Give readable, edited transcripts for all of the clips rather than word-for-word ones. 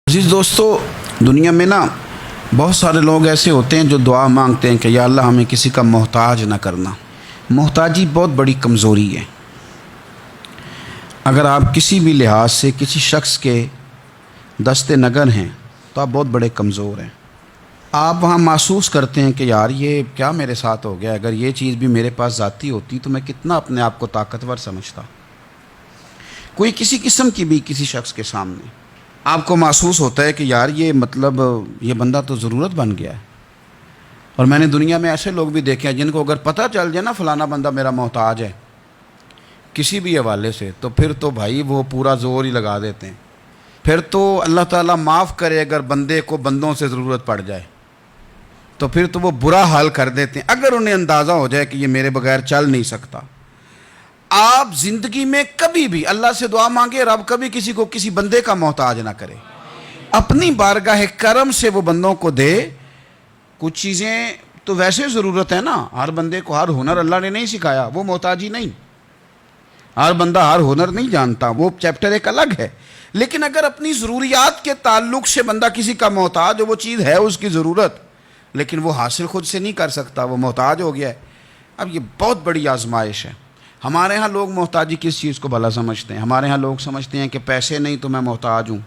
عزیز دوستو، دنیا میں نا بہت سارے لوگ ایسے ہوتے ہیں جو دعا مانگتے ہیں کہ یا اللہ ہمیں کسی کا محتاج نہ کرنا۔ محتاجی بہت بڑی کمزوری ہے۔ اگر آپ کسی بھی لحاظ سے کسی شخص کے دست نگر ہیں تو آپ بہت بڑے کمزور ہیں۔ آپ وہاں محسوس کرتے ہیں کہ یار یہ کیا میرے ساتھ ہو گیا، اگر یہ چیز بھی میرے پاس ذاتی ہوتی تو میں کتنا اپنے آپ کو طاقتور سمجھتا۔ کوئی کسی قسم کی بھی کسی شخص کے سامنے آپ کو محسوس ہوتا ہے کہ یار یہ بندہ تو ضرورت بن گیا ہے۔ اور میں نے دنیا میں ایسے لوگ بھی دیکھے ہیں جن کو اگر پتہ چل جائے نا فلانا بندہ میرا محتاج ہے کسی بھی حوالے سے، تو پھر تو بھائی وہ پورا زور ہی لگا دیتے ہیں۔ پھر تو اللہ تعالیٰ معاف کرے اگر بندے کو بندوں سے ضرورت پڑ جائے تو پھر تو وہ برا حال کر دیتے ہیں اگر انہیں اندازہ ہو جائے کہ یہ میرے بغیر چل نہیں سکتا۔ آپ زندگی میں کبھی بھی اللہ سے دعا مانگے رب کبھی کسی کو کسی بندے کا محتاج نہ کرے، اپنی بارگاہ کرم سے وہ بندوں کو دے۔ کچھ چیزیں تو ویسے ضرورت ہے نا، ہر بندے کو ہر ہنر اللہ نے نہیں سکھایا، وہ محتاجی نہیں۔ ہر بندہ ہر ہنر نہیں جانتا، وہ چیپٹر ایک الگ ہے۔ لیکن اگر اپنی ضروریات کے تعلق سے بندہ کسی کا محتاج ہو، وہ چیز ہے اس کی ضرورت لیکن وہ حاصل خود سے نہیں کر سکتا، وہ محتاج ہو گیا ہے، اب یہ بہت بڑی آزمائش ہے۔ ہمارے ہاں لوگ محتاجی کس چیز کو بھلا سمجھتے ہیں؟ ہمارے ہاں لوگ سمجھتے ہیں کہ پیسے نہیں تو میں محتاج ہوں،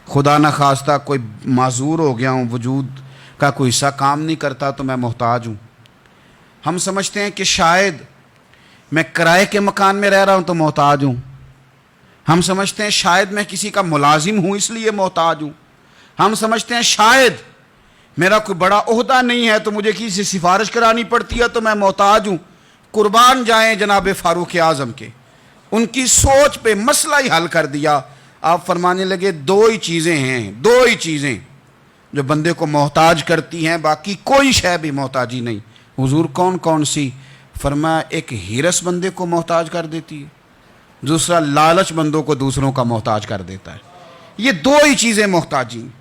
خدا نہ خواستہ کوئی معذور ہو گیا ہوں، وجود کا کوئی حصہ کام نہیں کرتا تو میں محتاج ہوں۔ ہم سمجھتے ہیں کہ شاید میں کرائے کے مکان میں رہ رہا ہوں تو محتاج ہوں۔ ہم سمجھتے ہیں شاید میں کسی کا ملازم ہوں اس لیے محتاج ہوں۔ ہم سمجھتے ہیں شاید میرا کوئی بڑا عہدہ نہیں ہے تو مجھے کسی سے سفارش کرانی پڑتی ہے تو میں محتاج ہوں۔ قربان جائیں جناب فاروق اعظم کے، ان کی سوچ پہ مسئلہ ہی حل کر دیا۔ آپ فرمانے لگے دو ہی چیزیں جو بندے کو محتاج کرتی ہیں، باقی کوئی شے بھی محتاجی نہیں۔ حضور کون کون سی؟ فرمایا ایک ہرس بندے کو محتاج کر دیتی ہے، دوسرا لالچ بندوں کو دوسروں کا محتاج کر دیتا ہے۔ یہ دو ہی چیزیں محتاجی ہیں،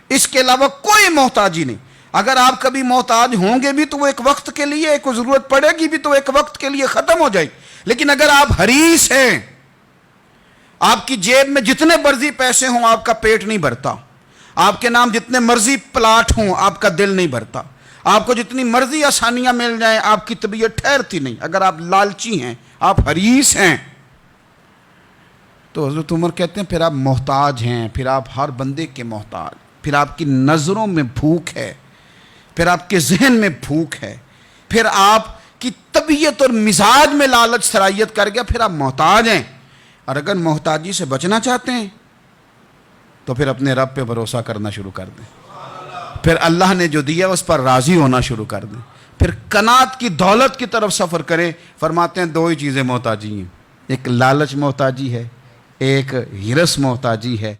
اس کے علاوہ کوئی محتاجی نہیں۔ اگر آپ کبھی محتاج ہوں گے بھی تو وہ ایک وقت کے لیے، ایک ضرورت پڑے گی بھی تو ایک وقت کے لیے ختم ہو جائے گی۔ لیکن اگر آپ حریص ہیں، آپ کی جیب میں جتنے مرضی پیسے ہوں آپ کا پیٹ نہیں بھرتا، آپ کے نام جتنے مرضی پلاٹ ہوں آپ کا دل نہیں بھرتا، آپ کو جتنی مرضی آسانیاں مل جائیں آپ کی طبیعت ٹھہرتی نہیں۔ اگر آپ لالچی ہیں، آپ حریص ہیں، تو حضرت عمر کہتے ہیں پھر آپ محتاج ہیں، پھر آپ ہر بندے کے محتاج، پھر آپ کی نظروں میں بھوک ہے، پھر آپ کے ذہن میں بھوک ہے، پھر آپ کی طبیعت اور مزاج میں لالچ سرایت کر گیا، پھر آپ محتاج ہیں۔ اور اگر محتاجی سے بچنا چاہتے ہیں تو پھر اپنے رب پہ بھروسہ کرنا شروع کر دیں، پھر اللہ نے جو دیا اس پر راضی ہونا شروع کر دیں، پھر قناعت کی دولت کی طرف سفر کریں۔ فرماتے ہیں دو ہی چیزیں محتاجی ہیں، ایک لالچ محتاجی ہے، ایک ہرس محتاجی ہے۔